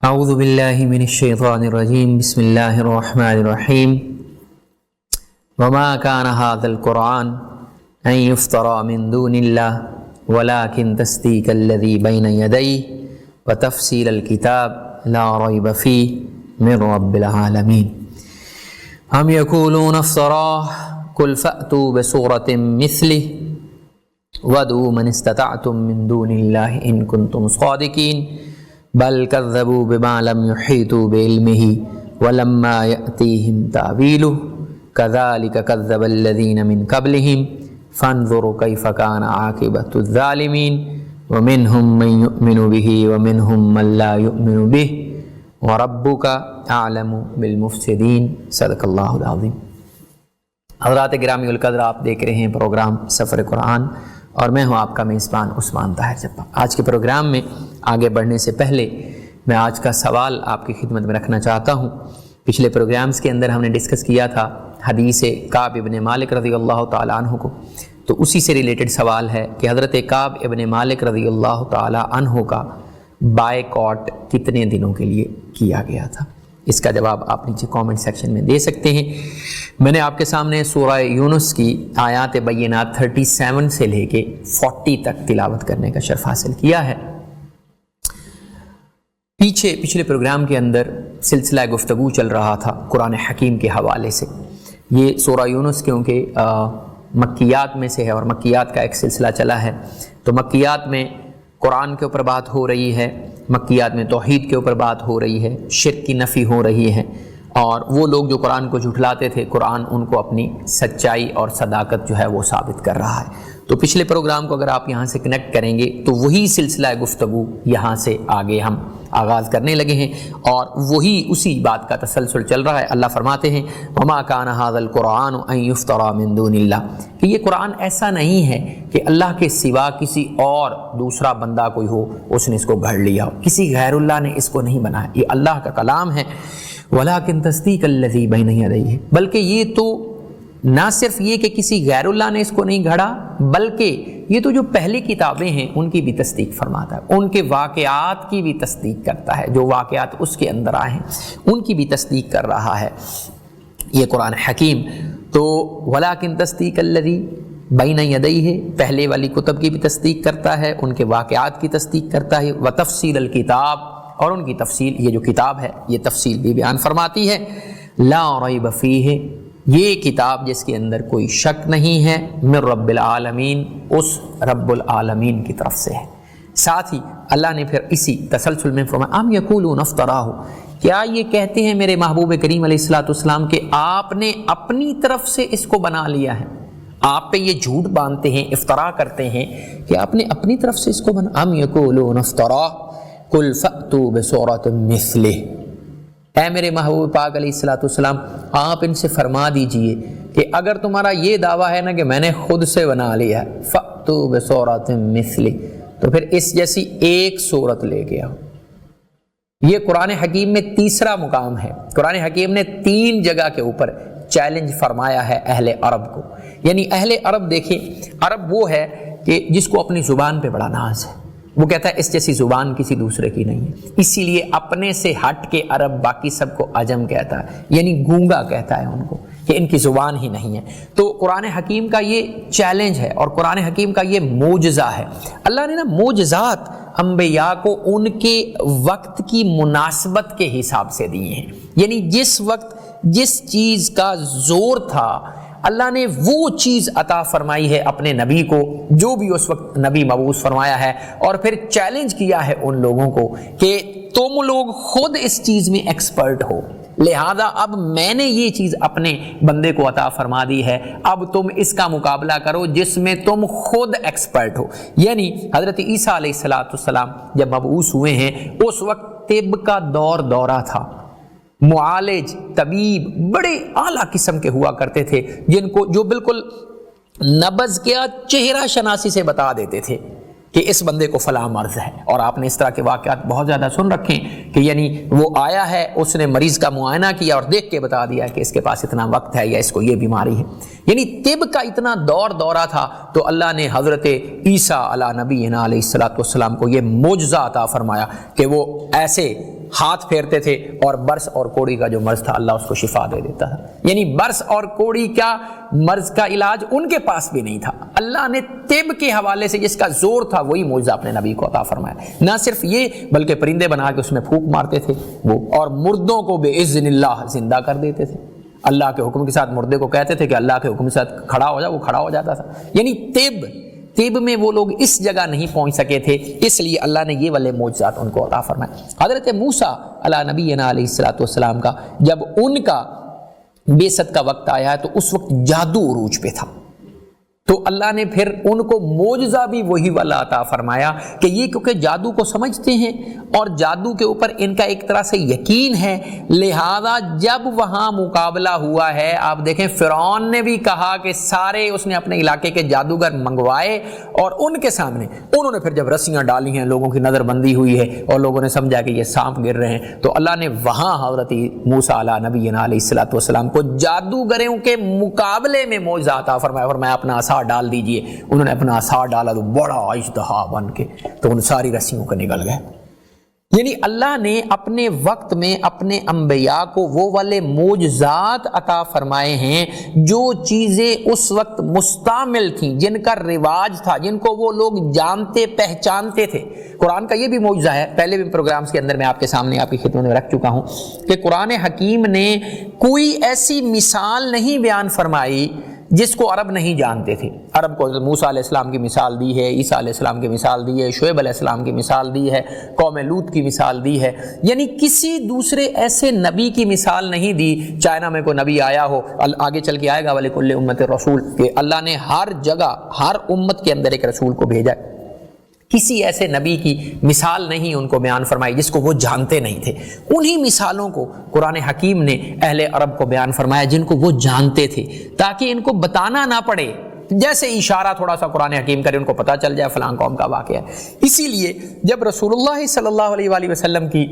اعوذ باللہ من الشیطان الرجیم بسم اللہ الرحمن الرحیم وما كان هذا القرآن ان يفترى من دون الله ولكن تصديق الذي بين يديه وتفصيل الكتاب لا ريب فيه من رب العالمين ام يقولون افتراه قل فأتوا بسورة مثله وادعوا من استطعتم من دون الله ان كنتم صادقين بل كذبوا بما لم يحيطوا بعلمه ولما يأتيهم تأويله كذلك كذب الذين من قبلهم فانظروا كيف كان عاقبة الظالمين ومنهم من يؤمن به ومنهم من لا يؤمن به وربك أعلم بالمفسدين صدق اللہ العظیم۔ حضرات گرامی القدر، آپ دیکھ رہے ہیں پروگرام سفر قرآن اور میں ہوں آپ کا میزبان عثمان طاہر جبا۔ آج کے پروگرام میں آگے بڑھنے سے پہلے میں آج کا سوال آپ کی خدمت میں رکھنا چاہتا ہوں۔ پچھلے پروگرامز کے اندر ہم نے ڈسکس کیا تھا حدیث کعب ابن مالک رضی اللہ تعالیٰ عنہ کو، تو اسی سے ریلیٹڈ سوال ہے کہ حضرت کعب ابن مالک رضی اللہ تعالیٰ عنہ کا بائیکاٹ کتنے دنوں کے لیے کیا گیا تھا؟ اس کا جواب آپ نیچے کامنٹ سیکشن میں دے سکتے ہیں۔ میں نے آپ کے سامنے سورہ یونس کی آیات بینات 37 سے لے کے 40 تک تلاوت کرنے کا شرف حاصل کیا ہے۔ پچھلے پروگرام کے اندر سلسلہ گفتگو چل رہا تھا قرآن حکیم کے حوالے سے۔ یہ سورہ یونس کیونکہ مکیات میں سے ہے اور مکیات کا ایک سلسلہ چلا ہے، تو مکیات میں قرآن کے اوپر بات ہو رہی ہے، مکیات میں توحید کے اوپر بات ہو رہی ہے، شرک کی نفی ہو رہی ہے، اور وہ لوگ جو قرآن کو جھٹلاتے تھے قرآن ان کو اپنی سچائی اور صداقت جو ہے وہ ثابت کر رہا ہے۔ تو پچھلے پروگرام کو اگر آپ یہاں سے کنیکٹ کریں گے تو وہی سلسلہ گفتگو یہاں سے آگے ہم آغاز کرنے لگے ہیں اور وہی اسی بات کا تسلسل چل رہا ہے۔ اللہ فرماتے ہیں وما كان هذا القرآن ان يفترى من دون اللہ، کہ یہ قرآن ایسا نہیں ہے کہ اللہ کے سوا کسی اور دوسرا بندہ کوئی ہو اس نے اس کو گھڑ لیا ہو، کسی غیر اللہ نے اس کو نہیں بنایا، یہ اللہ کا کلام ہے۔ وَلَكِن تَصْدِيقَ الَّذِي بَيْنَ يَدَيْهِ، بلکہ یہ تو نہ صرف یہ کہ کسی غیر اللہ نے اس کو نہیں گھڑا، بلکہ یہ تو جو پہلی کتابیں ہیں ان کی بھی تصدیق فرماتا ہے، ان کے واقعات کی بھی تصدیق کرتا ہے، جو واقعات اس کے اندر آئے ہیں ان کی بھی تصدیق کر رہا ہے یہ قرآن حکیم۔ تو وَلَكِن تَصْدِيقَ الَّذِي بَيْنَ يَدَيْهِ، پہلے والی کتب کی بھی تصدیق کرتا ہے، ان کے واقعات کی تصدیق کرتا ہے، وَتَفْصِيلَ الْكِتَابِ، اور ان کی تفصیل، یہ جو کتاب ہے یہ تفصیل بھی بیان فرماتی ہے۔ لا ریب فیہ، یہ کتاب جس کے اندر کوئی شک نہیں ہے، من رب العالمین، اس رب العالمین کی طرف سے ہے۔ ساتھ ہی اللہ نے پھر اسی تسلسل میں فرمایا ام یقولون افتراہ، کیا یہ کہتے ہیں میرے محبوب کریم علیہ الصلوۃ والسلام کہ آپ نے اپنی طرف سے اس کو بنا لیا ہے، آپ پہ یہ جھوٹ باندھتے ہیں، افترا کرتے ہیں کہ آپ نے اپنی طرف سے اس کو بنا۔ ام یقولون افتراہ قل فأتوا بسورۃ مثلہ، اے میرے محبوب پاک علیہ الصلوۃ والسلام آپ ان سے فرما دیجئے کہ اگر تمہارا یہ دعویٰ ہے نا کہ میں نے خود سے بنا لیا ہے، فأتوا بسورۃ مثلہ، تو پھر اس جیسی ایک سورت لے کے آؤ۔ یہ قرآن حکیم میں تیسرا مقام ہے۔ قرآن حکیم نے 3 جگہ کے اوپر چیلنج فرمایا ہے اہل عرب کو، یعنی اہل عرب دیکھیں، عرب وہ ہے کہ جس کو اپنی زبان پہ بڑا ناز ہے، وہ کہتا ہے اس جیسی زبان کسی دوسرے کی نہیں ہے، اسی لیے اپنے سے ہٹ کے عرب باقی سب کو عجم کہتا ہے، یعنی گونگا کہتا ہے ان کو کہ ان کی زبان ہی نہیں ہے۔ تو قرآن حکیم کا یہ چیلنج ہے اور قرآن حکیم کا یہ معجزہ ہے۔ اللہ نے نا معجزات انبیاء کو ان کے وقت کی مناسبت کے حساب سے دیے ہیں، یعنی جس وقت جس چیز کا زور تھا اللہ نے وہ چیز عطا فرمائی ہے اپنے نبی کو جو بھی اس وقت نبی مبعوث فرمایا ہے، اور پھر چیلنج کیا ہے ان لوگوں کو کہ تم لوگ خود اس چیز میں ایکسپرٹ ہو، لہذا اب میں نے یہ چیز اپنے بندے کو عطا فرما دی ہے، اب تم اس کا مقابلہ کرو جس میں تم خود ایکسپرٹ ہو۔ یعنی حضرت عیسیٰ علیہ السلام جب مبعوث ہوئے ہیں اس وقت طب کا دورہ تھا، معالج طبیب بڑے اعلیٰ قسم کے ہوا کرتے تھے جن کو جو بالکل نبض کیا چہرہ شناسی سے بتا دیتے تھے کہ اس بندے کو فلاں مرض ہے، اور آپ نے اس طرح کے واقعات بہت زیادہ سن رکھے ہیں کہ یعنی وہ آیا ہے اس نے مریض کا معائنہ کیا اور دیکھ کے بتا دیا کہ اس کے پاس اتنا وقت ہے یا اس کو یہ بیماری ہے، یعنی طب کا اتنا دورہ تھا۔ تو اللہ نے حضرت عیسیٰ علیہ نبینا علیہ الصلوۃ والسلام کو یہ معجزہ عطا فرمایا کہ وہ ایسے ہاتھ پھیرتے تھے اور برس اور کوڑی کا جو مرض تھا اللہ اس کو شفا دے دیتا تھا. یعنی برس اور کوڑی کا مرض کا علاج ان کے پاس بھی نہیں تھا. اللہ نے طب کے حوالے سے جس کا زور تھا وہی معجزہ اپنے نبی کو عطا فرمایا. نہ صرف یہ بلکہ پرندے بنا کے اس میں پھونک مارتے تھے وہ، اور مردوں کو باذن اللہ زندہ کر دیتے تھے. اللہ کے حکم کے ساتھ مردے کو کہتے تھے کہ اللہ کے حکم کے ساتھ کھڑا ہو جا، وہ کھڑا ہو جاتا تھا. یعنی طب میں وہ لوگ اس جگہ نہیں پہنچ سکے تھے، اس لیے اللہ نے یہ والے معجزات ان کو عطا فرمائے. حضرت موسیٰ علی نبینا علیہ الصلوۃ والسلام کا جب ان کا بعثت کا وقت آیا ہے تو اس وقت جادو عروج پہ تھا، تو اللہ نے پھر ان کو معجزہ بھی وہی والا عطا فرمایا کہ یہ کیونکہ جادو کو سمجھتے ہیں اور جادو کے اوپر ان کا ایک طرح سے یقین ہے، لہذا جب وہاں مقابلہ ہوا ہے، آپ دیکھیں فرعون نے بھی کہا کہ سارے اس نے اپنے علاقے کے جادوگر منگوائے اور ان کے سامنے انہوں نے پھر جب رسیاں ڈالی ہیں، لوگوں کی نظر بندی ہوئی ہے اور لوگوں نے سمجھا کہ یہ سانپ گر رہے ہیں، تو اللہ نے وہاں حضرت موسیٰ علیہ نبینا علیہ الصلوۃ والسلام کو جادوگروں کے مقابلے میں معجزہ عطا فرمایا. فرمایا اپنا عصا ڈال دیجئے. انہوں نے اپنا عصا ڈالا تو بڑا اژدہا بن کے تو ان ساری رسیوں کو نگل گئے. یعنی اللہ نے اپنے وقت میں اپنے انبیاء کو وہ والے معجزات عطا فرمائے ہیں جو چیزیں اس وقت مستعمل تھیں، جن کا رواج تھا، جن کو وہ لوگ جانتے پہچانتے تھے. قرآن کا یہ بھی معجزہ ہے، پہلے بھی پروگرامز کے اندر میں آپ کے سامنے آپ کی خدمت میں رکھ چکا ہوں کہ قرآن حکیم نے کوئی ایسی مثال نہیں بیان فرمائی جس کو عرب نہیں جانتے تھے. عرب کو موسیٰ علیہ السلام کی مثال دی ہے، عیسیٰ علیہ السلام کی مثال دی ہے، شعیب علیہ السلام کی مثال دی ہے، قوم لوط کی مثال دی ہے. یعنی کسی دوسرے ایسے نبی کی مثال نہیں دی. چائنا میں کوئی نبی آیا ہو، آگے چل کے آئے گا وَلِكُلِّ أُمَّةٍ رَسُولٌ، کہ اللہ نے ہر جگہ ہر امت کے اندر ایک رسول کو بھیجا ہے. کسی ایسے نبی کی مثال نہیں ان کو بیان فرمائی جس کو وہ جانتے نہیں تھے. انہی مثالوں کو قرآن حکیم نے اہل عرب کو بیان فرمایا جن کو وہ جانتے تھے، تاکہ ان کو بتانا نہ پڑے، جیسے اشارہ تھوڑا سا قرآن حکیم کرے ان کو پتہ چل جائے فلاں قوم کا واقعہ ہے. اسی لیے جب رسول اللہ صلی اللہ علیہ وآلہ وسلم کی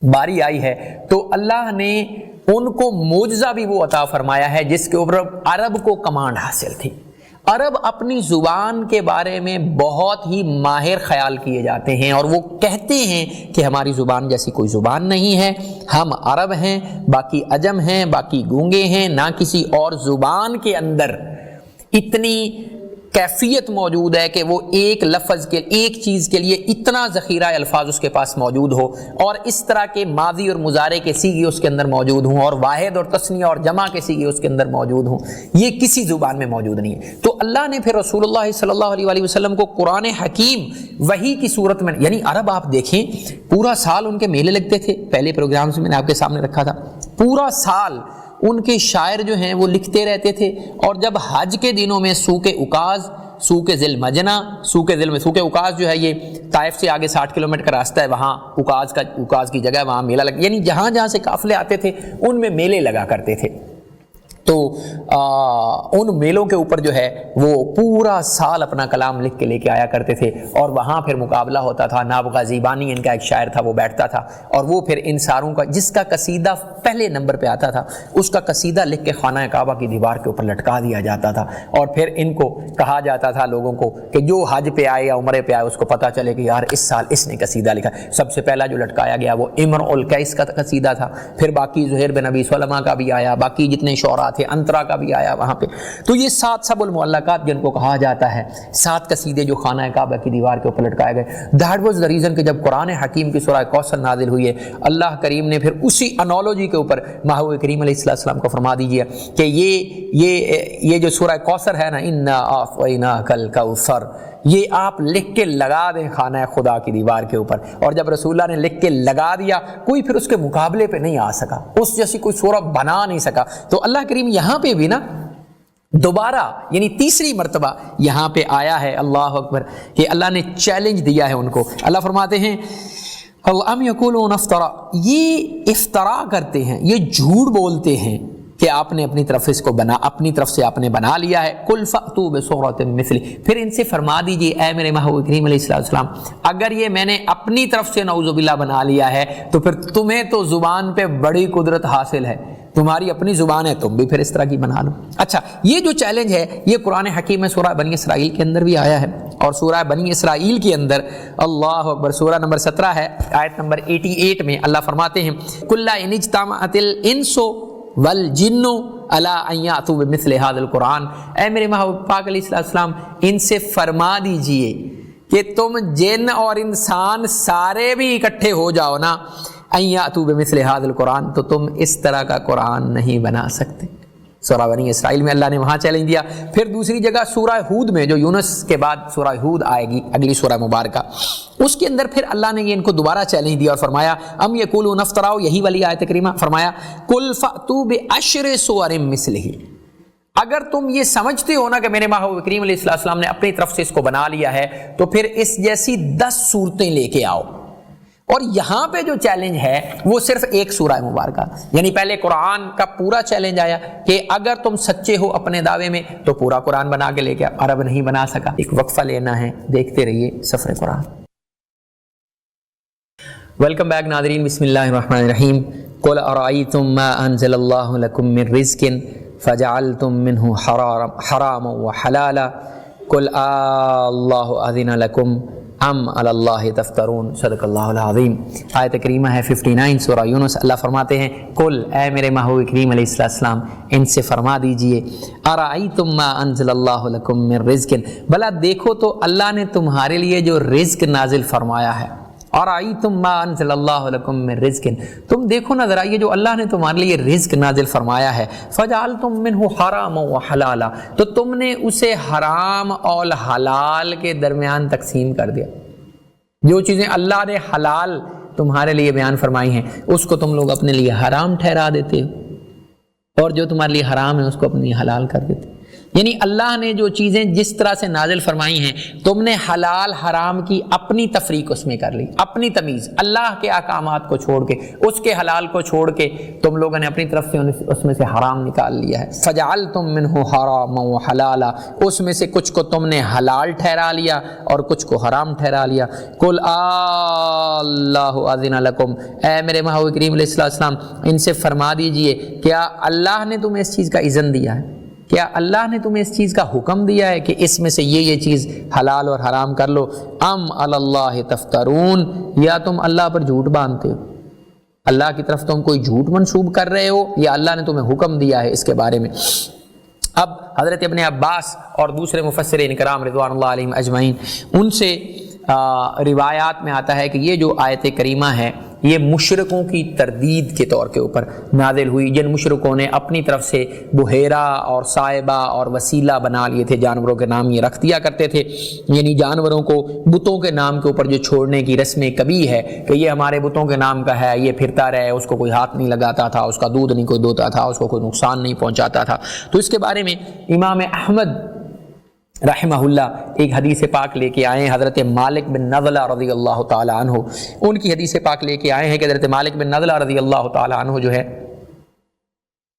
باری آئی ہے تو اللہ نے ان کو معجزہ بھی وہ عطا فرمایا ہے جس کے اوپر عرب کو کمانڈ حاصل تھی. عرب اپنی زبان کے بارے میں بہت ہی ماہر خیال کیے جاتے ہیں اور وہ کہتے ہیں کہ ہماری زبان جیسی کوئی زبان نہیں ہے، ہم عرب ہیں، باقی عجم ہیں، باقی گونگے ہیں. نہ کسی اور زبان کے اندر اتنی کیفیت موجود ہے کہ وہ ایک لفظ کے ایک چیز کے لیے اتنا ذخیرہ الفاظ اس کے پاس موجود ہو، اور اس طرح کے ماضی اور مضارع کے سیغے اس کے اندر موجود ہوں، اور واحد اور تثنیہ اور جمع کے سیغے اس کے اندر موجود ہوں. یہ کسی زبان میں موجود نہیں ہے. تو اللہ نے پھر رسول اللہ صلی اللہ علیہ وآلہ وسلم کو قرآن حکیم وحی کی صورت میں، یعنی عرب آپ دیکھیں پورا سال ان کے میلے لگتے تھے. پہلے پروگرامز میں نے آپ کے سامنے رکھا تھا، پورا سال ان کے شاعر جو ہیں وہ لکھتے رہتے تھے. اور جب حج کے دنوں میں سوق اکاز، سوق ذی المجنہ، سوق اکاز جو ہے یہ طائف سے آگے 60 کلومیٹر کا راستہ ہے، وہاں اکاز کی جگہ ہے، وہاں میلہ لگا، یعنی جہاں جہاں سے قافلے آتے تھے ان میں میلے لگا کرتے تھے. تو ان میلوں کے اوپر جو ہے وہ پورا سال اپنا کلام لکھ کے لے کے آیا کرتے تھے، اور وہاں پھر مقابلہ ہوتا تھا. نابغہ زیبانی ان کا ایک شاعر تھا، وہ بیٹھتا تھا اور وہ پھر ان ساروں کا جس کا قصیدہ پہلے نمبر پہ آتا تھا اس کا قصیدہ لکھ کے خانہ کعبہ کی دیوار کے اوپر لٹکا دیا جاتا تھا. اور پھر ان کو کہا جاتا تھا لوگوں کو کہ جو حج پہ آئے یا عمرے پہ آئے اس کو پتہ چلے کہ یار اس سال اس نے قصیدہ لکھا. سب سے پہلا جو لٹکایا گیا وہ امرؤ القیس کا قصیدہ تھا، پھر باقی زہیر بن ابی سلمہ کا بھی آیا، باقی جتنے شعراء تھے، انترا کا بھی آیا وہاں پہ. تو یہ 7 سب المعلقات جن کو کہا جاتا ہے، 7 قصیدے جو خانہ کعبہ کی دیوار کے اوپر لٹکائے گئے. دیٹ واز دا ریزن کہ جب قرآن حکیم کی سورہ کوثر نازل ہوئی ہے، اللہ کریم نے پھر اسی انالوجی کے اوپر محبوب کریم علیہ السلام کو فرما دیجیے کہ یہ جو سورہ کوثر ہے نا، انا اعطیناک الکوثر، یہ آپ لکھ کے لگا دیں خانہ خدا کی دیوار کے اوپر. اور جب رسول اللہ نے لکھ کے لگا دیا، کوئی پھر اس کے مقابلے پہ نہیں آ سکا، اس جیسی کوئی سورہ بنا نہیں سکا. تو اللہ کریم یہاں پہ بھی نا دوبارہ یعنی تیسری مرتبہ یہاں پہ آیا ہے، اللہ اکبر، کہ اللہ نے چیلنج دیا ہے ان کو. اللہ فرماتے ہیں ام یقولون افترا، یہ افطرا کرتے ہیں، یہ جھوٹ بولتے ہیں کہ آپ نے اپنی طرف سے آپ نے بنا لیا ہے. قل فأتوا بسورۃ مثلہ، پھر ان سے فرما دیجئے اے میرے محبوب کریم علیہ السلام، اگر یہ میں نے اپنی طرف سے نعوذ باللہ بنا لیا ہے تو پھر تمہیں تو زبان پہ بڑی قدرت حاصل ہے، تمہاری اپنی زبان ہے، تم بھی پھر اس طرح کی بنا لو۔ اچھا، یہ جو چیلنج ہے یہ قرآن حکیم میں سورہ بنی اسرائیل کے اندر بھی آیا ہے، اور سورہ بنی اسرائیل کے اندر اللہ اکبر سورہ نمبر 17 ہے، آیت نمبر 88 میں اللہ فرماتے ہیں کُلَّ إِنِ اجْتَمَعَتِ الْإِنسُ وَالْجِنُّ عَلَىٰ أَن يَأْتُوا بِمِثْلِ هَٰذَا الْقُرْآنِ، اے میرے محبوب پاک علیہ السلام ان سے فرما دیجئے کہ تم جن اور انسان سارے بھی اکٹھے ہو جاؤ نا، ان یاتوا بمثل هذا القرآن، تو تم اس طرح کا قرآن نہیں بنا سکتے۔ سورہ بنی اسرائیل میں اللہ نے وہاں چیلنج دیا۔ پھر دوسری جگہ سورہ ہود میں، جو یونس کے بعد سورہ ہود آئے گی اگلی سورہ مبارکہ، اس کے اندر پھر اللہ نے یہ ان کو دوبارہ چیلنج دیا اور فرمایا ام یقولون افتراؤ، یہی والی آیت کریمہ، فرمایا قل فأتوا بعشر سور مثلہ، اگر تم یہ سمجھتے ہو نا کہ میرے محبوب کریم علیہ السلام نے اپنی طرف سے اس کو بنا لیا ہے، تو پھر اس جیسی 10 صورتیں لے کے آؤ۔ اور یہاں پہ جو چیلنج ہے وہ صرف ایک سورہ مبارکہ، یعنی پہلے قرآن کا پورا چیلنج آیا کہ اگر تم سچے ہو اپنے دعوے میں تو پورا قرآن بنا کے لے کے، عرب نہیں بنا سکا۔ ایک وقفہ لینا ہے، دیکھتے رہیے سفر قرآن۔ ویلکم بیک ناظرین، بسم اللہ الرحمن الرحیم۔ قل ارأیتم ما انزل اللہ لکم من رزق فجعلتم منہ حراما وحلالا قل اللہ اذن لکم ام علی اللہ تفترون، صدق اللہ العظیم۔ آیت کریمہ ہے 59 سورہ یونس۔ اللہ فرماتے ہیں قل، اے میرے محبوب کریم علیہ السلام ان سے فرما دیجئے ارأیتم ما انزل اللہ لکم من رزق، بھلا دیکھو تو اللہ نے تمہارے لیے جو رزق نازل فرمایا ہے، ارأیتم ما انزل اللہ لکم من رزق، تم دیکھو نا ذرا یہ جو اللہ نے تمہارے لیے رزق نازل فرمایا ہے، فجعلتم منہ حراما وحلالا، تو تم نے اسے حرام اور حلال کے درمیان تقسیم کر دیا۔ جو چیزیں اللہ نے حلال تمہارے لیے بیان فرمائی ہیں اس کو تم لوگ اپنے لیے حرام ٹھہرا دیتے ہو، اور جو تمہارے لیے حرام ہے اس کو اپنے لیے حلال کر دیتے۔ یعنی اللہ نے جو چیزیں جس طرح سے نازل فرمائی ہیں، تم نے حلال حرام کی اپنی تفریق اس میں کر لی، اپنی تمیز، اللہ کے احکامات کو چھوڑ کے، اس کے حلال کو چھوڑ کے تم لوگوں نے اپنی طرف سے اس میں سے حرام نکال لیا ہے۔ فجعلتم منہ حراما وحلالا، اس میں سے کچھ کو تم نے حلال ٹھہرا لیا اور کچھ کو حرام ٹھہرا لیا۔ قل اللہ اذن لکم، اے میرے محبوب کریم علیہ السلام ان سے فرما دیجئے کیا اللہ نے تمہیں اس چیز کا اذن دیا ہے؟ کیا اللہ نے تمہیں اس چیز کا حکم دیا ہے کہ اس میں سے یہ چیز حلال اور حرام کر لو؟ ام علی اللہ تفترون، یا تم اللہ پر جھوٹ باندھتے ہو، اللہ کی طرف تم کوئی جھوٹ منسوب کر رہے ہو، یا اللہ نے تمہیں حکم دیا ہے اس کے بارے میں؟ اب حضرت ابن عباس اور دوسرے مفسرین کرام رضوان اللہ علیہم اجمعین، ان سے روایات میں آتا ہے کہ یہ جو آیت کریمہ ہے یہ مشرکوں کی تردید کے طور کے اوپر نازل ہوئی، جن مشرکوں نے اپنی طرف سے بحیرہ اور صائبہ اور وسیلہ بنا لیے تھے، جانوروں کے نام یہ رکھ دیا کرتے تھے، یعنی جانوروں کو بتوں کے نام کے اوپر جو چھوڑنے کی رسم کبھی ہے کہ یہ ہمارے بتوں کے نام کا ہے، یہ پھرتا رہے، اس کو کوئی ہاتھ نہیں لگاتا تھا، اس کا دودھ نہیں کوئی دوتا تھا، اس کو کوئی نقصان نہیں پہنچاتا تھا۔ تو اس کے بارے میں امام احمد رحمہ اللہ ایک حدیث پاک لے کے آئے ہیں، حضرت مالک بن نضلہ رضی اللہ تعالی عنہ، ان کی حدیث پاک لے کے آئے ہیں کہ حضرت مالک بن نضلہ رضی اللہ تعالی عنہ جو ہے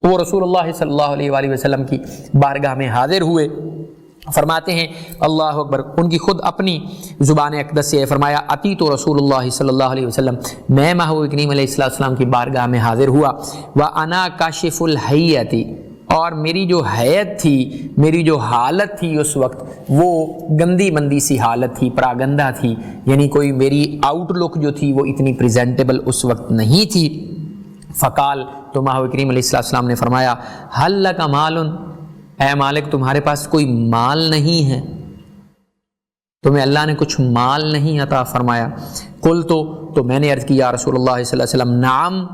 وہ رسول اللہ صلی اللہ علیہ وآلہ وسلم کی بارگاہ میں حاضر ہوئے۔ فرماتے ہیں اللہ اکبر، ان کی خود اپنی زبان اقدس سے فرمایا اتیت رسول اللہ صلی اللہ علیہ وسلم، میں محبوب کریم علیہ السلام کی بارگاہ میں حاضر ہوا، وانا کاشف الحیۃ، اور میری جو حیت تھی، میری جو حالت تھی اس وقت وہ گندی مندی سی حالت تھی، پراگندہ تھی، یعنی کوئی میری آؤٹ لک جو تھی وہ اتنی پریزنٹیبل اس وقت نہیں تھی۔ فقال، تو محبوب کریم علیہ السلام نے فرمایا حل لک مال، اے مالک تمہارے پاس کوئی مال نہیں ہے؟ تمہیں اللہ نے کچھ مال نہیں عطا فرمایا؟ قلت، تو میں نے عرض کی یا رسول اللہ صلی اللہ علیہ وسلم نعم،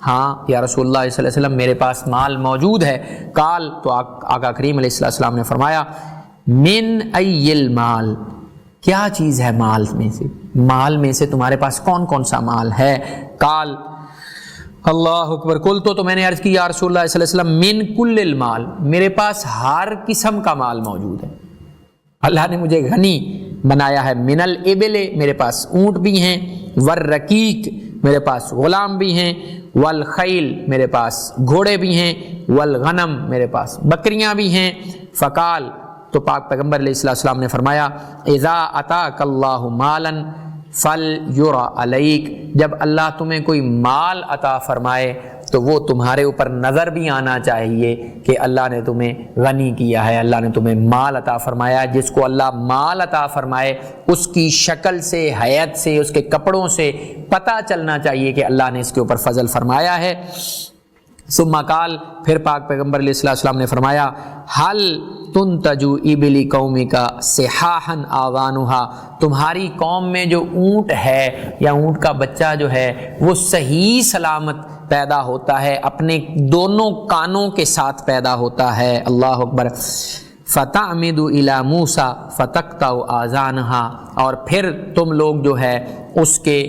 ہاں یا رسول اللہ صلی اللہ علیہ وسلم میرے پاس مال موجود ہے۔ قال، تو آقا کریم علیہ السلام نے فرمایا من ای المال، کیا چیز ہے مال میں سے، مال میں سے تمہارے پاس کون کون سا مال ہے؟ قال، اللہ اکبر، قلت، تو میں نے عرض کی یا رسول اللہ صلی اللہ علیہ وسلم من کل المال، میرے پاس ہر قسم کا مال موجود ہے، اللہ نے مجھے غنی بنایا ہے۔ من الابل، میرے پاس اونٹ بھی ہیں، والرقیق، میرے پاس غلام بھی ہیں، والخیل، میرے پاس گھوڑے بھی ہیں، والغنم، میرے پاس بکریاں بھی ہیں۔ فقال، تو پاک پیغمبر علیہ السلام نے فرمایا اذا اتاک اللہ مالا، فل یرا علیک، جب اللہ تمہیں کوئی مال عطا فرمائے تو وہ تمہارے اوپر نظر بھی آنا چاہیے کہ اللہ نے تمہیں غنی کیا ہے، اللہ نے تمہیں مال عطا فرمایا ہے۔ جس کو اللہ مال عطا فرمائے اس کی شکل سے، حیت سے، اس کے کپڑوں سے پتہ چلنا چاہیے کہ اللہ نے اس کے اوپر فضل فرمایا ہے۔ ثم قال، پھر پاک پیغمبر علیہ السلام نے فرمایا، حل تنتجو ابلی قومک صحاحا آذانھا، تمہاری قوم میں جو اونٹ ہے یا اونٹ کا بچہ جو ہے وہ صحیح سلامت پیدا ہوتا ہے، اپنے دونوں کانوں کے ساتھ پیدا ہوتا ہے۔ اللہ اکبر۔ فتعمد الی موسیٰ فتقطع آذانھا، اور پھر تم لوگ جو ہے اس کے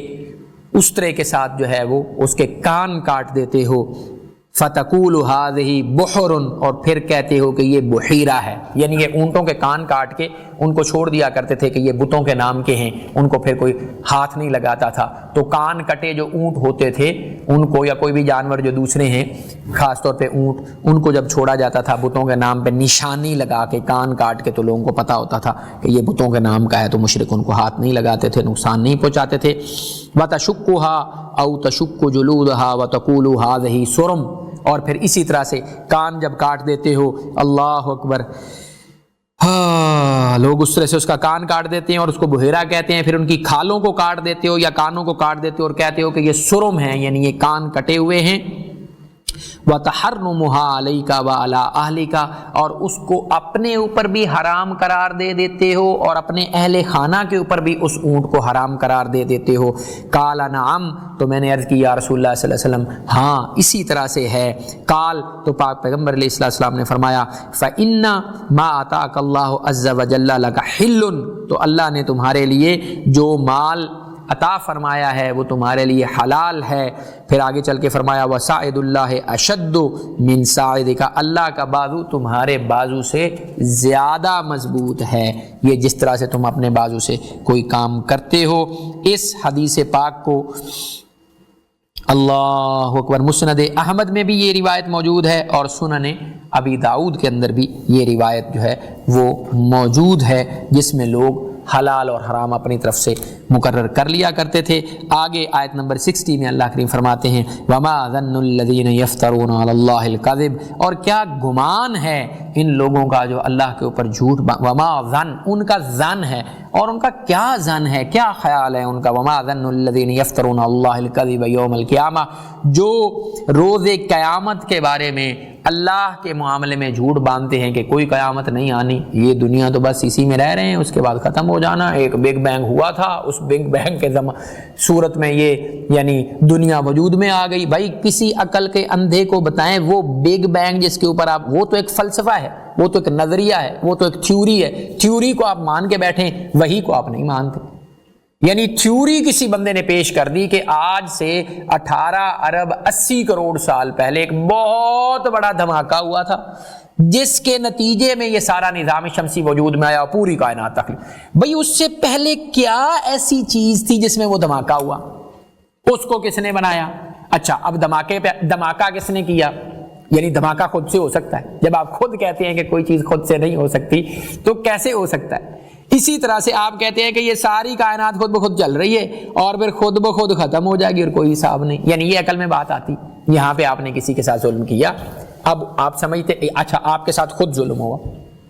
استرے کے ساتھ جو ہے وہ اس کے کان کاٹ دیتے ہو۔ فتقول هذه بحر، اور پھر کہتے ہو کہ یہ بحیرہ ہے، یعنی یہ اونٹوں کے کان کاٹ کے ان کو چھوڑ دیا کرتے تھے کہ یہ بتوں کے نام کے ہیں، ان کو پھر کوئی ہاتھ نہیں لگاتا تھا، تو کان کٹے جو اونٹ ہوتے تھے ان کو، یا کوئی بھی جانور جو دوسرے ہیں خاص طور پہ اونٹ، ان کو جب چھوڑا جاتا تھا بتوں کے نام پہ نشانی لگا کے کان کاٹ کے، تو لوگوں کو پتہ ہوتا تھا کہ یہ بتوں کے نام کا ہے، تو مشرک ان کو ہاتھ نہیں لگاتے تھے، نقصان نہیں پہنچاتے تھے۔ وَتَشُقُّهَا أَوْ تَشُقُّ جُلُودَهَا وَتَقُولُ هَٰذِهِ سُرُمٌ، اور پھر اسی طرح سے کان جب کاٹ دیتے ہو، اللہ اکبر، لوگ اس طرح سے اس کا کان کاٹ دیتے ہیں اور اس کو بحیرہ کہتے ہیں، پھر ان کی کھالوں کو کاٹ دیتے ہو یا کانوں کو کاٹ دیتے ہو اور کہتے ہو کہ یہ سرم ہیں، یعنی یہ کان کٹے ہوئے ہیں۔ وَتَحَرُّمُهَا عَلَيْكَ وَعَلَىٰ أَهْلِكَ، اور اس کو اپنے اوپر بھی حرام قرار دے دیتے ہو اور اپنے اہل خانہ کے اوپر بھی اس اونٹ کو حرام قرار دے دیتے ہو۔ قال نعم، تو میں نے عرض کی یا رسول اللہ صلی اللہ علیہ وسلم، ہاں اسی طرح سے ہے۔ قال، تو پاک پیغمبر علیہ السلام نے فرمایا، فَإِنَّ مَا آتَاكَ اللَّهُ عَزَّ وَجَلَّ لَكَ حِلٌّ، تو اللہ نے تمہارے لیے جو مال عطا فرمایا ہے وہ تمہارے لیے حلال ہے۔ پھر آگے چل کے فرمایا، وَسَاعِدُ اللَّهِ أَشَدُّ مِنْ سَاعِدِكَ، اللہ کا بازو تمہارے بازو سے زیادہ مضبوط ہے، یہ جس طرح سے تم اپنے بازو سے کوئی کام کرتے ہو۔ اس حدیث پاک کو اللہ اکبر مسند احمد میں بھی یہ روایت موجود ہے اور سنن ابی داؤد کے اندر بھی یہ روایت جو ہے وہ موجود ہے، جس میں لوگ حلال اور حرام اپنی طرف سے مقرر کر لیا کرتے تھے۔ آگے آیت نمبر 60 میں اللہ کریم فرماتے ہیں، وَمَا ظَنُّ الَّذِينَ يَفْتَرُونَ عَلَى اللَّهِ الْكَذِبَ، اور کیا گمان ہے ان لوگوں کا جو اللہ کے اوپر جھوٹ، وَمَا ظَنُّ، ان کا ظن ہے، اور ان کا کیا ظن ہے، کیا خیال ہے ان کا، وَمَا ظَنُّ الَّذِينَ يَفْتَرُونَ عَلَى اللَّهِ الْكَذِبَ يَوْمَ الْقِيَامَةِ، جو روز قیامت کے بارے میں اللہ کے معاملے میں جھوٹ باندھتے ہیں کہ کوئی قیامت نہیں آنی، یہ دنیا تو بس اسی میں رہ رہے ہیں، اس کے بعد ختم ہو جانا، ایک بگ بینگ ہوا تھا، اس بگ بینگ کے صورت میں یہ یعنی دنیا وجود میں آ گئی۔ بھائی کسی عقل کے اندھے کو بتائیں وہ بگ بینگ جس کے اوپر آپ، وہ تو ایک فلسفہ ہے، وہ تو ایک نظریہ ہے، وہ تو ایک تھیوری ہے، تھیوری کو آپ مان کے بیٹھیں، وہی کو آپ نہیں مانتے۔ یعنی تھیوری کسی بندے نے پیش کر دی کہ آج سے 18 ارب 80 کروڑ سال پہلے ایک بہت بڑا دھماکہ ہوا تھا جس کے نتیجے میں یہ سارا نظام شمسی وجود میں آیا، پوری کائنات تخلیق۔ بھئی اس سے پہلے کیا ایسی چیز تھی جس میں وہ دھماکہ ہوا؟ اس کو کس نے بنایا؟ اچھا اب دھماکہ کس نے کیا؟ یعنی دھماکہ خود سے ہو سکتا ہے؟ جب آپ خود کہتے ہیں کہ کوئی چیز خود سے نہیں ہو سکتی تو کیسے ہو سکتا ہے؟ اسی طرح سے آپ کہتے ہیں کہ یہ ساری کائنات خود بخود چل رہی ہے اور پھر خود بخود ختم ہو جائے گی اور کوئی حساب نہیں، یعنی یہ عقل میں بات آتی؟ یہاں پہ آپ نے کسی کے ساتھ ظلم کیا، اب آپ سمجھتے اچھا آپ کے ساتھ خود ظلم ہوا،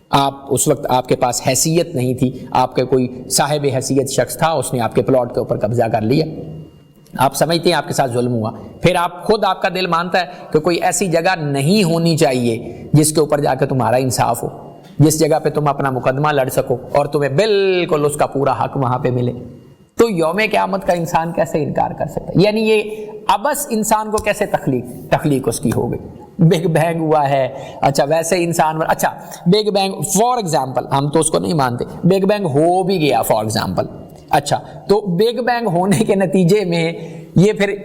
آپ اس وقت آپ کے پاس حیثیت نہیں تھی، آپ کے کوئی صاحب حیثیت شخص تھا، اس نے آپ کے پلاٹ کے اوپر قبضہ کر لیا، آپ سمجھتے ہیں آپ کے ساتھ ظلم ہوا، پھر آپ خود، آپ کا دل مانتا ہے کہ کوئی ایسی جگہ نہیں ہونی چاہیے جس کے اوپر جا کے تمہارا انصاف ہو، جس جگہ پہ تم اپنا مقدمہ لڑ سکو اور تمہیں بالکل اس کا پورا حق وہاں پہ ملے، تو یوم قیامت کا انسان کیسے انکار کر سکتا ہے؟ یعنی یہ ابس انسان کو کیسے تخلیق اس کی ہو گئی؟ بگ بینگ ہوا ہے، اچھا ویسے انسان، اچھا بگ بینگ فار ایگزامپل، ہم تو اس کو نہیں مانتے، بگ بینگ ہو بھی گیا فار ایگزامپل، اچھا تو بگ بینگ ہونے کے نتیجے میں یہ پھر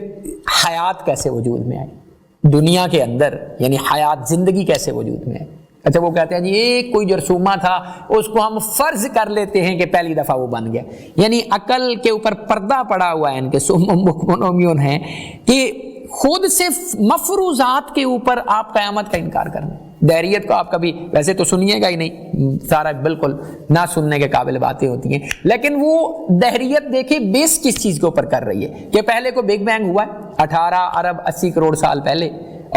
حیات کیسے وجود میں آئی دنیا کے اندر، یعنی حیات، زندگی کیسے وجود میں آئی؟ اچھا وہ کہتے ہیں جی ایک کوئی جرثومہ تھا، اس کو ہم فرض کر لیتے ہیں کہ پہلی دفعہ وہ بن گیا، یعنی عقل کے اوپر پردہ پڑا ہوا ہے ان کے سمم بکمن عمیون ہیں کہ خود سے مفروضات کے اوپر آپ قیامت کا انکار کرنا، دہریت کو آپ کبھی ویسے تو سنیے گا ہی نہیں، سارا بالکل نہ سننے کے قابل باتیں ہوتی ہیں، لیکن وہ دہریت دیکھیں بیس کس چیز کے اوپر کر رہی ہے کہ پہلے کو بگ بینگ ہوا ہے 18 ارب 80 کروڑ سال پہلے،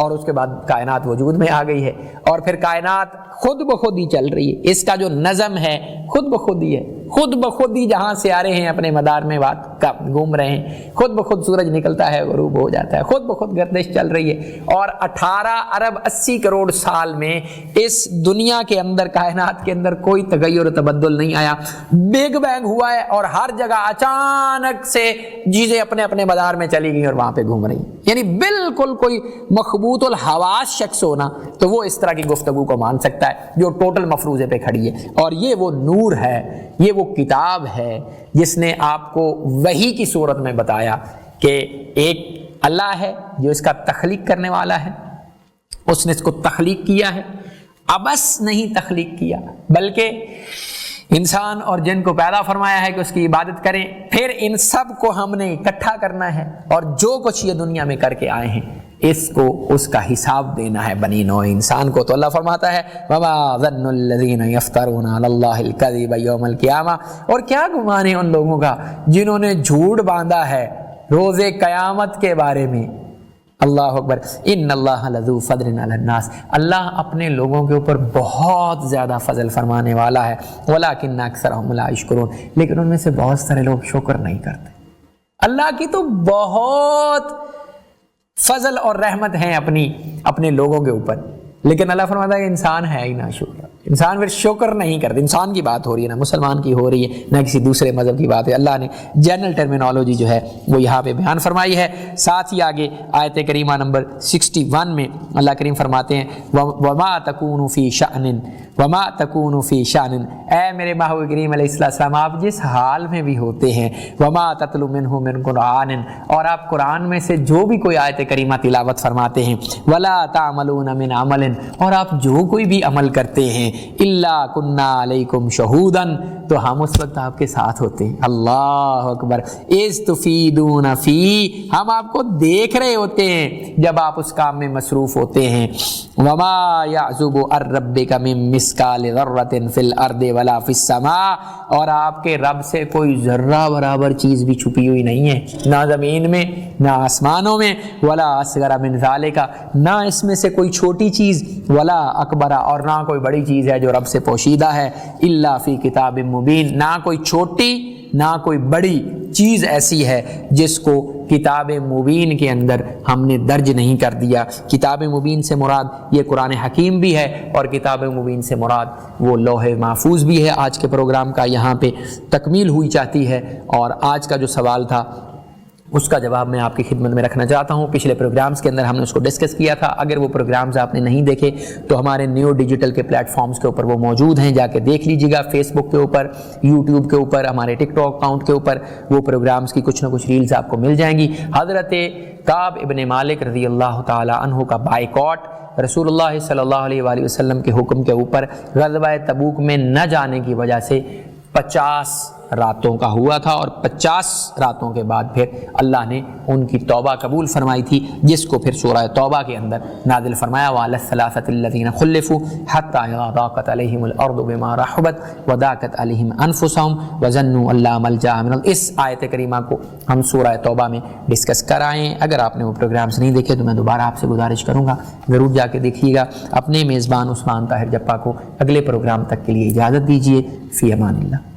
اور اس کے بعد کائنات وجود میں آ گئی ہے، اور پھر کائنات خود بخود ہی چل رہی ہے، اس کا جو نظم ہے خود بخود ہی ہے، خود بخود ہی جہاں سیارے ہیں اپنے مدار میں گھوم رہے ہیں، خود بخود سورج نکلتا ہے غروب ہو جاتا ہے، خود بخود گردش چل رہی ہے، اور 18 ارب 80 کروڑ سال میں اس دنیا کے اندر کائنات کے اندر کوئی تغیر و تبدل نہیں آیا، بگ بینگ ہوا ہے اور ہر جگہ اچانک سے چیزیں اپنے اپنے مدار میں چلی گئی اور وہاں پہ گھوم رہی ہیں، یعنی بالکل کوئی مخبوط الحواس شخص ہونا تو وہ اس طرح کی گفتگو کو مان سکتا ہے جو ٹوٹل مفروضے پہ کھڑی ہے، اور یہ وہ نور ہے، یہ وہ کتاب ہے جس نے آپ کو وحی کی صورت میں بتایا کہ ایک اللہ ہے جو اس کا تخلیق کرنے والا ہے، اس نے اس کو تخلیق کیا ہے، ابس نہیں تخلیق کیا بلکہ انسان اور جن کو پیدا فرمایا ہے کہ اس کی عبادت کریں، پھر ان سب کو ہم نے اکٹھا کرنا ہے اور جو کچھ یہ دنیا میں کر کے آئے ہیں اس کو اس کا حساب دینا ہے بنی نوع انسان کو۔ تو اللہ فرماتا ہے وَمَا ظَنُّ الَّذِينَ يَفْتَرُونَ عَلَى اللَّهِ الْكَذِبَ يَوْمَ الْقِيَامَةِ، اور کیا گمان ہے ان لوگوں کا جنہوں نے جھوٹ باندھا ہے روز قیامت کے بارے میں۔ اللہ اکبر، ان اللہ لذو فضل علی الناس، اللہ اپنے لوگوں کے اوپر بہت زیادہ فضل فرمانے والا ہے، ولیکن اکثرهم لا یشکرون، لیکن ان میں سے بہت سارے لوگ شکر نہیں کرتے۔ اللہ کی تو بہت فضل اور رحمت ہیں اپنے لوگوں کے اوپر، لیکن اللہ فرماتا ہے کہ انسان ہے ہی نہ شکر، انسان پھر شکر نہیں کرتے۔ انسان کی بات ہو رہی ہے، نہ مسلمان کی ہو رہی ہے، نہ کسی دوسرے مذہب کی بات ہے، اللہ نے جنرل ٹرمینالوجی جو ہے وہ یہاں پہ بیان فرمائی ہے۔ ساتھ ہی آگے آیت کریمہ نمبر 61 میں اللہ کریم فرماتے ہیں وَمَا تَكُونُ فِي شَأْنٍ وَمَا تَكُونُ فِي شَأْنٍ، اے میرے محبوب کریم علیہ السلام آپ جس حال میں بھی ہوتے ہیں، وَمَا تَتْلُو مِنْهُ مِنْ قُرْآنٍ، اور آپ قرآن میں سے جو بھی کوئی آیت کریمہ تلاوت فرماتے ہیں، وَلَا تَعْمَلُونَ مِنْ عَمَلٍ، اور آپ جو کوئی بھی عمل کرتے ہیں، إِلَّا كُنَّا عَلَيْكُمْ شَهُودًا، تو ہم اس وقت آپ کے ساتھ ہوتے ہیں۔ اللہ اکبر، إِذْ تُفِيدُونَ فِيهِ، ہم آپ کو دیکھ رہے ہوتے ہیں جب آپ اس کام میں مصروف ہوتے ہیں۔ وَمَا يَعْزُبُ عَنْ رَبِّكَ مِن مِّثْقَالِ ذَرَّةٍ فِي الْأَرْضِ وَلَا فِي السَّمَاءِ، اور آپ کے رب سے کوئی ذرہ برابر چیز بھی چھپی ہوئی نہیں ہے، نہ زمین میں نہ آسمانوں میں، وَلَا أَصْغَرَ مِنْ ذَلِكَ، نہ اس میں سے کوئی چھوٹی چیز، وَلَا أَكْبَرَ، اور نہ کوئی بڑی چیز ہے جو رب سے پوشیدہ ہے، إِلَّا فِي كِتَابٍ مبین، نہ کوئی چھوٹی نہ کوئی بڑی چیز ایسی ہے جس کو کتاب مبین کے اندر ہم نے درج نہیں کر دیا۔ کتاب مبین سے مراد یہ قرآن حکیم بھی ہے، اور کتاب مبین سے مراد وہ لوح محفوظ بھی ہے۔ آج کے پروگرام کا یہاں پہ تکمیل ہوئی چاہتی ہے، اور آج کا جو سوال تھا اس کا جواب میں آپ کی خدمت میں رکھنا چاہتا ہوں۔ پچھلے پروگرامز کے اندر ہم نے اس کو ڈسکس کیا تھا، اگر وہ پروگرامز آپ نے نہیں دیکھے تو ہمارے نیو ڈیجیٹل کے پلیٹ فارمز کے اوپر وہ موجود ہیں، جا کے دیکھ لیجیے گا، فیس بک کے اوپر، یوٹیوب کے اوپر، ہمارے ٹک ٹاک اکاؤنٹ کے اوپر وہ پروگرامز کی کچھ نہ کچھ ریلز آپ کو مل جائیں گی۔ حضرت کعب ابن مالک رضی اللہ تعالی عنہ کا بائیکاٹ رسول اللہ صلی اللہ علیہ وآلہ وسلم کے حکم کے اوپر غزوہ تبوک میں نہ جانے کی وجہ سے 50 راتوں کا ہوا تھا، اور 50 راتوں کے بعد پھر اللہ نے ان کی توبہ قبول فرمائی تھی، جس کو پھر سورہ توبہ کے اندر نازل فرمایا وَعَلَى الثَّلَاثَةِ الَّذِينَ خُلِّفُوا حَتَّى إِذَا ضَاقَتْ عَلَيْهِمُ الْأَرْضُ بِمَا رَحُبَتْ وَضَاقَتْ عَلَيْهِمْ أَنفُسُهُمْ وَظَنُّوا أَن لَّا مَلْجَأَ مِنَ اللَّهِ۔ اس آیت کریمہ کو ہم سورہ توبہ میں ڈسکس کر آئے ہیں، اگر آپ نے وہ پروگرامز نہیں دیکھے تو میں دوبارہ آپ سے گزارش کروں گا ضرور جا کے دیکھیے گا۔ اپنے میزبان عثمان طاہر جپا کو اگلے پروگرام تک کے لیے اجازت دیجیے، فی امان اللہ۔